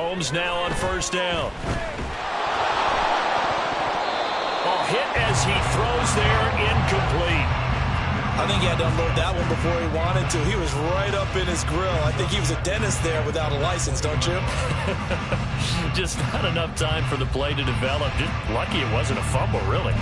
Mahomes now on first down. Ball hit as he throws there, incomplete. I think he had to unload that one before he wanted to. He was right up in his grill. I think he was a dentist there without a license, don't you? Just not enough time for the play to develop. Just lucky it wasn't a fumble, really.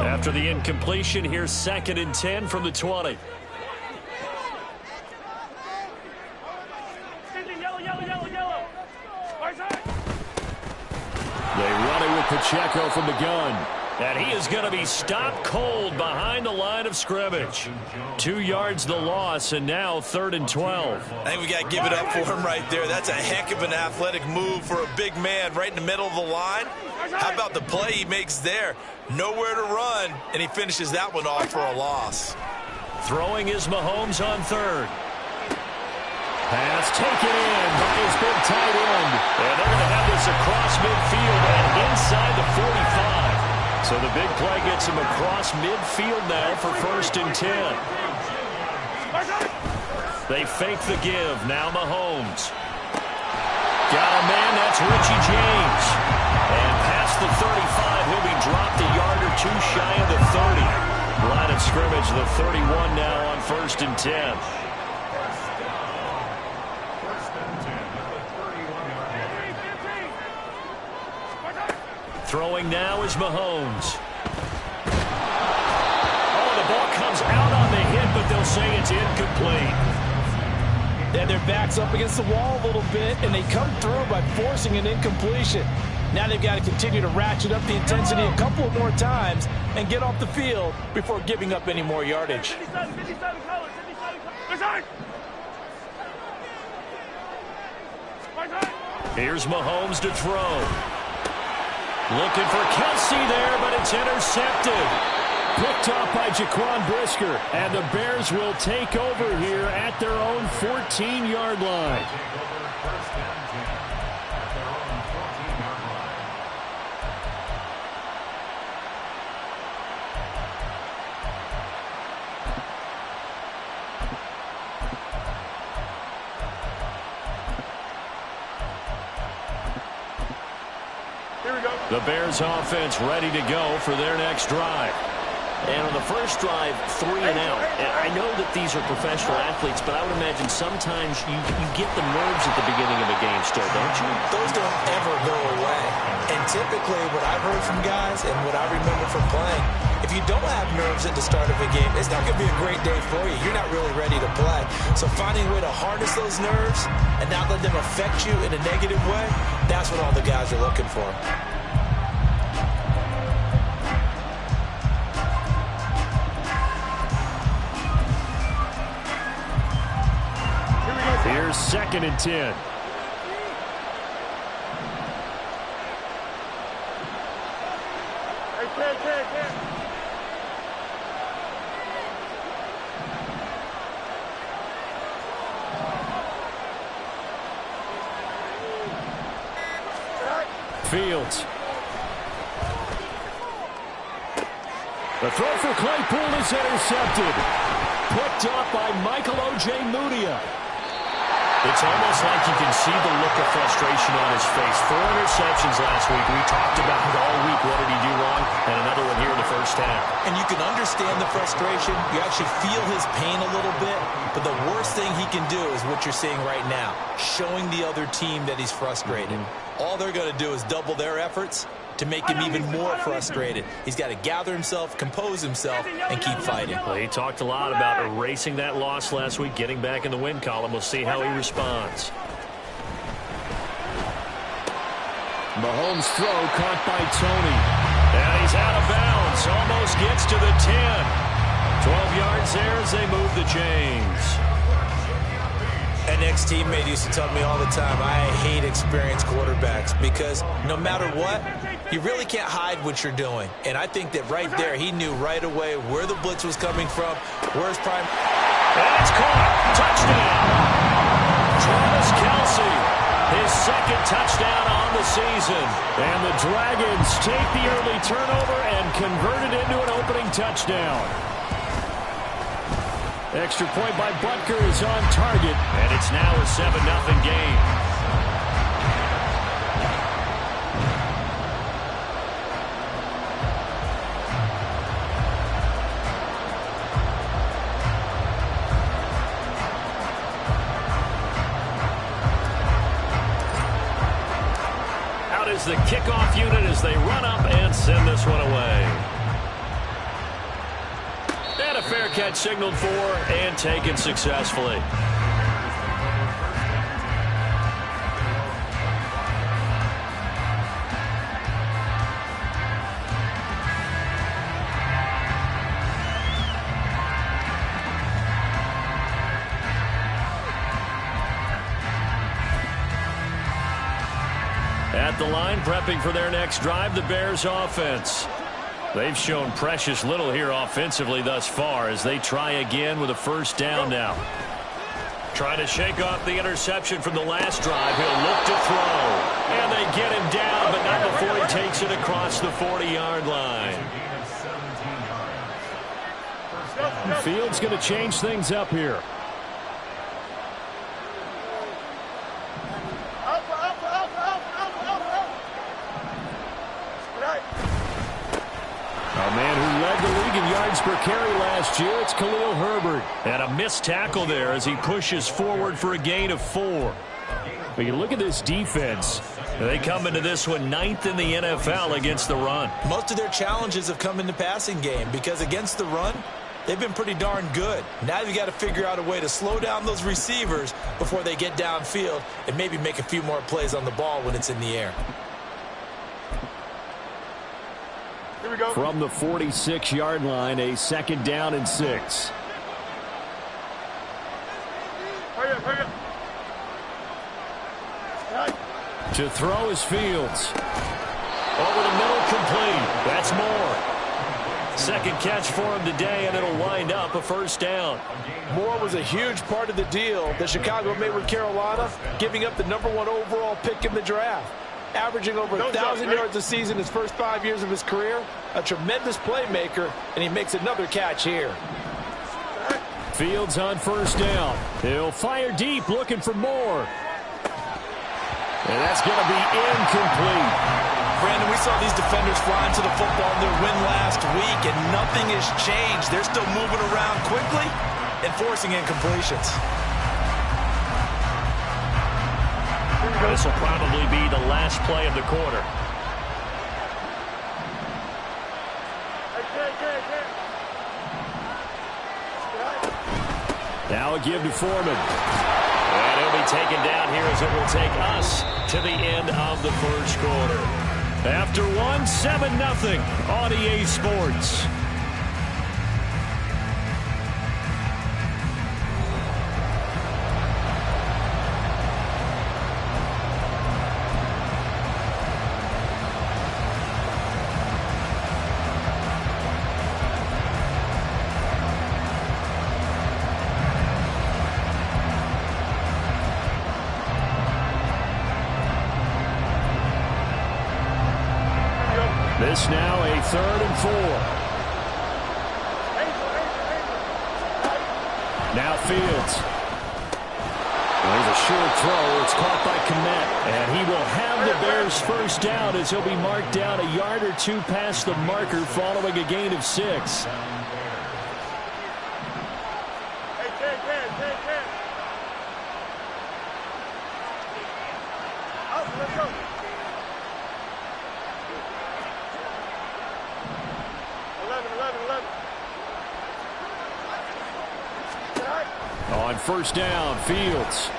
After the incompletion, here's 2nd and 10 from the 20. They run it with Pacheco from the gun. And he is going to be stopped cold behind the line of scrimmage. 2 yards the loss, and now 3rd and 12. I think we got to give it up for him right there. That's a heck of an athletic move for a big man right in the middle of the line. How about the play he makes there? Nowhere to run, and he finishes that one off for a loss. Throwing is Mahomes on 3rd. Pass taken in by his big tight end. And they're going to have this across midfield and inside the 45. So the big play gets him across midfield now for 1st and 10. They fake the give. Now Mahomes. Got a man. That's Richie James. And past the 35, he'll be dropped a yard or two shy of the 30. Line of scrimmage, the 31 now on 1st and 10. Throwing now is Mahomes. Oh, the ball comes out on the hit, but they'll say it's incomplete. And their back's up against the wall a little bit, and they come through by forcing an incompletion. Now they've got to continue to ratchet up the intensity a couple more times and get off the field before giving up any more yardage. Here's Mahomes to throw. Looking for Kelsey there, but it's intercepted. Picked off by Jaquan Brisker, and the Bears will take over here at their own 14-yard line. The Bears offense ready to go for their next drive. And on the first drive, 3 and out. And I know that these are professional athletes, but I would imagine sometimes you get the nerves at the beginning of a game still, don't you? Those don't ever go away. And typically what I've heard from guys and what I remember from playing, if you don't have nerves at the start of a game, it's not going to be a great day for you. You're not really ready to play. So finding a way to harness those nerves and not let them affect you in a negative way, that's what all the guys are looking for. Here's 2nd and 10. Fields. The throw for Claypool is intercepted. Picked up by Michael Ojemudia. It's almost like you can see the look of frustration on his face. 4 interceptions last week. We talked about it all week. What did he do wrong? And another one here in the first half. And you can understand the frustration. You actually feel his pain a little bit. But the worst thing he can do is what you're seeing right now, showing the other team that he's frustrated. All they're going to do is double their efforts to make him even more frustrated. He's got to gather himself, compose himself, and keep fighting. Well, he talked a lot about erasing that loss last week, getting back in the win column. We'll see how he responds. Mahomes' throw caught by Tony. And he's out of bounds. Almost gets to the 10. 12 yards there as they move the chains. An ex-teammate used to tell me all the time, I hate experienced quarterbacks because no matter what, you really can't hide what you're doing. And I think that right there, he knew right away where the blitz was coming from, where's prime. And it's caught. Touchdown. Travis Kelce, his second touchdown on the season. And the Dragons take the early turnover and convert it into an opening touchdown. Extra point by Butker is on target, and it's now a 7-0 game. Out is the kickoff unit as they run up and send this one away. And a fair catch signaled for and taken successfully. At the line, prepping for their next drive, the Bears offense. They've shown precious little here offensively thus far as they try again with a first down now. Trying to shake off the interception from the last drive. He'll look to throw. And they get him down, but not before he takes it across the 40-yard line. Fields going to change things up here. A man who led the league in yards per carry last year, it's Khalil Herbert. And a missed tackle there as he pushes forward for a gain of 4. But you look at this defense. They come into this one 9th in the NFL against the run. Most of their challenges have come in the passing game because against the run, they've been pretty darn good. Now you've got to figure out a way to slow down those receivers before they get downfield and maybe make a few more plays on the ball when it's in the air. From the 46-yard line, a 2nd down and 6. To throw is Fields. Over the middle, complete. That's Moore. Second catch for him today, and it'll wind up a first down. Moore was a huge part of the deal that Chicago made with Carolina, giving up the #1 overall pick in the draft. Averaging over 1,000 yards a season his first 5 years of his career. A tremendous playmaker, and he makes another catch here. Fields on first down. He'll fire deep, looking for Moore. And that's going to be incomplete. Brandon, we saw these defenders flying to the football in their win last week, and nothing has changed. They're still moving around quickly and forcing incompletions. This will probably be the last play of the quarter. Now a give to Foreman. And he'll be taken down here as it will take us to the end of the first quarter. After one, 7-0 on EA Sports. This now a 3rd and 4. Now Fields. There's a short throw. It's caught by Kmet. And he will have the Bears first down as he'll be marked down a yard or 2 past the marker following a gain of 6. On first down, Fields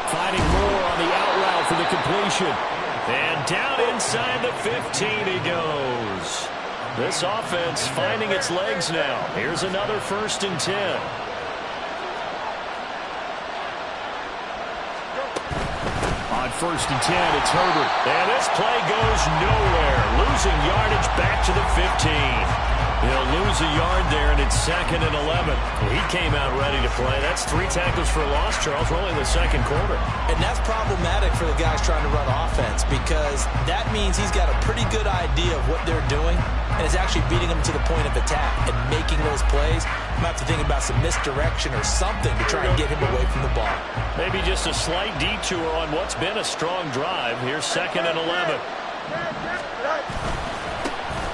finding Moore on the out route for the completion. And down inside the 15 he goes. This offense finding its legs now. Here's another 1st and 10. On 1st and 10, it's Herbert. And this play goes nowhere. Losing yardage back to the 15. He'll lose a yard there, and it's 2nd and 11. Well, he came out ready to play. That's 3 tackles for a loss, Charles. We're only in the second quarter. And that's problematic for the guys trying to run offense because that means he's got a pretty good idea of what they're doing, and it's actually beating them to the point of attack and making those plays. I'm going to have to think about some misdirection or something to try and get him away from the ball. Maybe just a slight detour on what's been a strong drive. Here's 2nd and 11.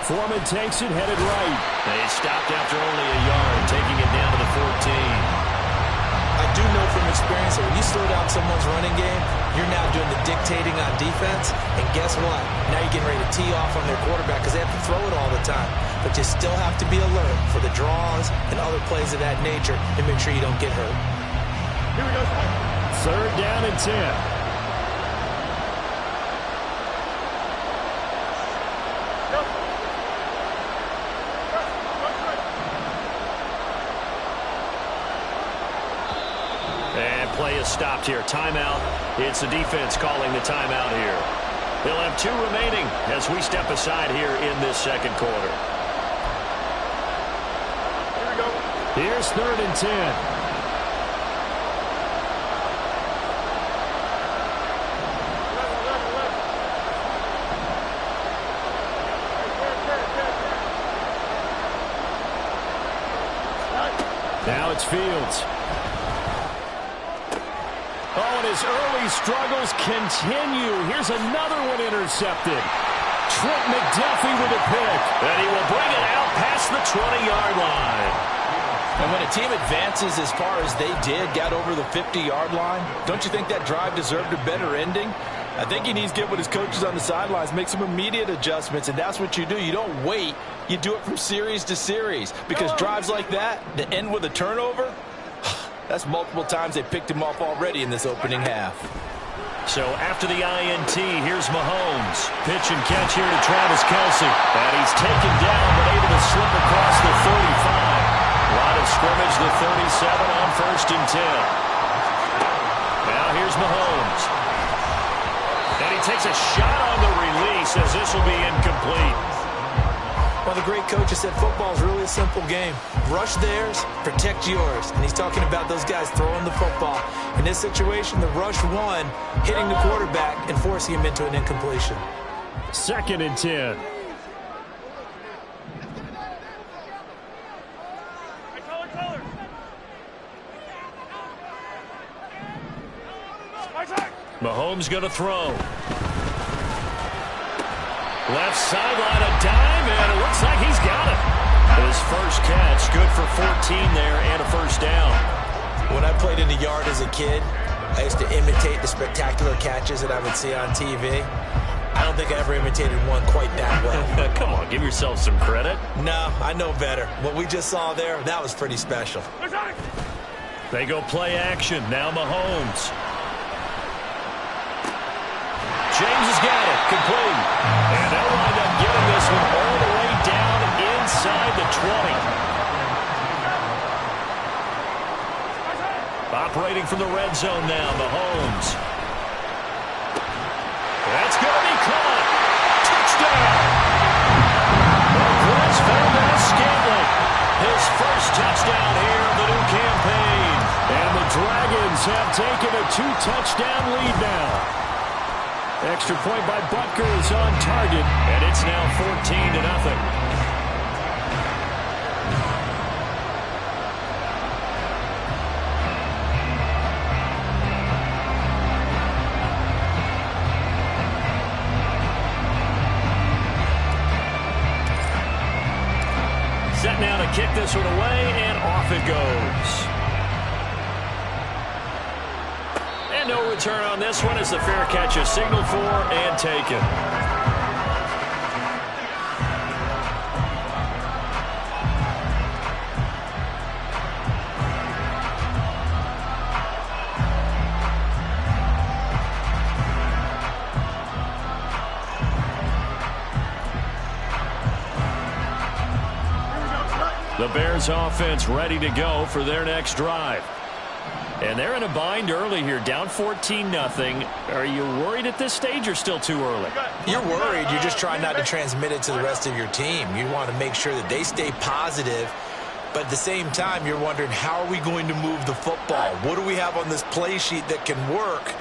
Foreman takes it, headed right. They stopped after only a yard, taking it down to the 14. I do know from experience that when you slow down someone's running game, you're now doing the dictating on defense. And guess what? Now you're getting ready to tee off on their quarterback because they have to throw it all the time. But you still have to be alert for the draws and other plays of that nature and make sure you don't get hurt. Here we go. 3rd down and 10. Play is stopped here. Timeout. It's the defense calling the timeout here. They'll have 2 remaining as we step aside here in this second quarter. Here we go. Here's 3rd and 10. Now it's Fields. Oh, and his early struggles continue. Here's another one intercepted. Trent McDuffie with a pick. And he will bring it out past the 20-yard line. And when a team advances as far as they did, got over the 50-yard line, don't you think that drive deserved a better ending? I think he needs to get with his coaches on the sidelines, make some immediate adjustments, and that's what you do. You don't wait. You do it from series to series because drives like that that end with a turnover, that's multiple times they picked him off already in this opening half. So after the INT, here's Mahomes. Pitch and catch here to Travis Kelce. And he's taken down but able to slip across the 35. Line of scrimmage, the 37 on 1st and 10. Now here's Mahomes. And he takes a shot on the release as this will be incomplete. Well, the great coach has said football is really a simple game. Rush theirs, protect yours. And he's talking about those guys throwing the football. In this situation, the rush won, hitting the quarterback and forcing him into an incompletion. 2nd and 10. Mahomes going to throw. Left sideline, a dime, and it looks like he's got it. His first catch, good for 14 there and a 1st down. When I played in the yard as a kid, I used to imitate the spectacular catches that I would see on TV. I don't think I ever imitated one quite that well. Come on, give yourself some credit. No, I know better. What we just saw there, that was pretty special. They go play action. Now Mahomes. James has got it. Complete. And they'll wind up getting this one all the way down inside the 20. Operating from the red zone now, Mahomes. That's going to be caught. Touchdown. Marquez Valdez-Scantling. His first touchdown here of the new campaign. And the Dragons have taken a 2-touchdown lead now. Extra point by Butker is on target. And it's now 14-0. Set now to kick this one away, and off it goes. And no return on this one as the fair catch is signaled for and taken. The Bears offense ready to go for their next drive. And they're in a bind early here, down 14-0. Are you worried at this stage or still too early? You're worried. You're just trying not to transmit it to the rest of your team. You want to make sure that they stay positive. But at the same time, you're wondering, how are we going to move the football? What do we have on this play sheet that can work?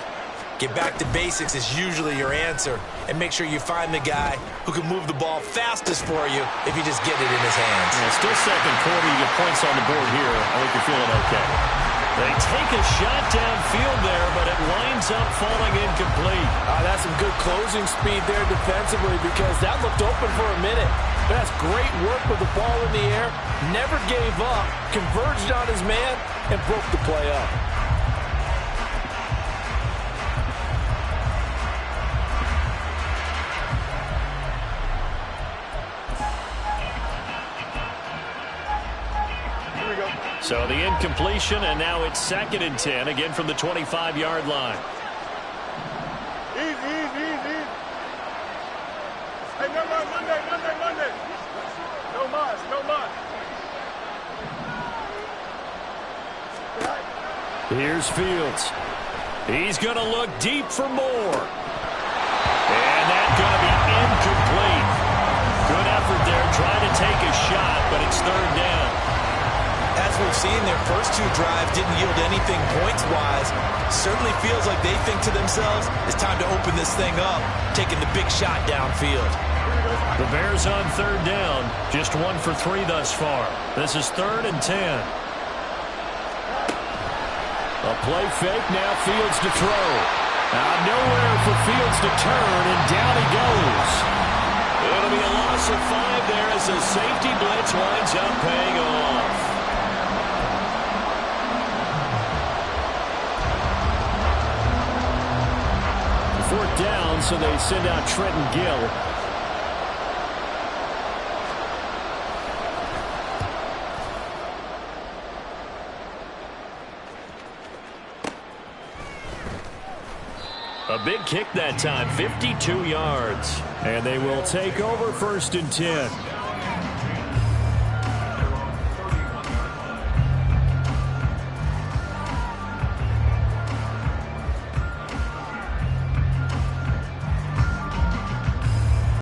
Get back to basics is usually your answer. And make sure you find the guy who can move the ball fastest for you if you just get it in his hands. Yeah, still second quarter. You get points on the board here. I think you're feeling okay. They take a shot downfield there, but it winds up falling incomplete. That's some good closing speed there defensively, because that looked open for a minute. That's great work with the ball in the air. Never gave up, converged on his man, and broke the play up. So the incompletion, and now it's 2nd and 10, again from the 25-yard line. Easy. Hey, no more, Monday. No mas. Here's Fields. He's going to look deep for more. And that's going to be incomplete. Good effort there, trying to take a shot, but it's 3rd down. As we've seen, their first 2 drives didn't yield anything points-wise. Certainly feels like they think to themselves, it's time to open this thing up, taking the big shot downfield. The Bears on 3rd down, just 1 for 3 thus far. This is 3rd and 10. A play fake, now Fields to throw. Nowhere for Fields to turn, and down he goes. It'll be a loss of 5 there as the safety blitz winds up paying off. Fourth down, so they send out Trenton Gill. A big kick that time, 52 yards. And they will take over 1st and 10.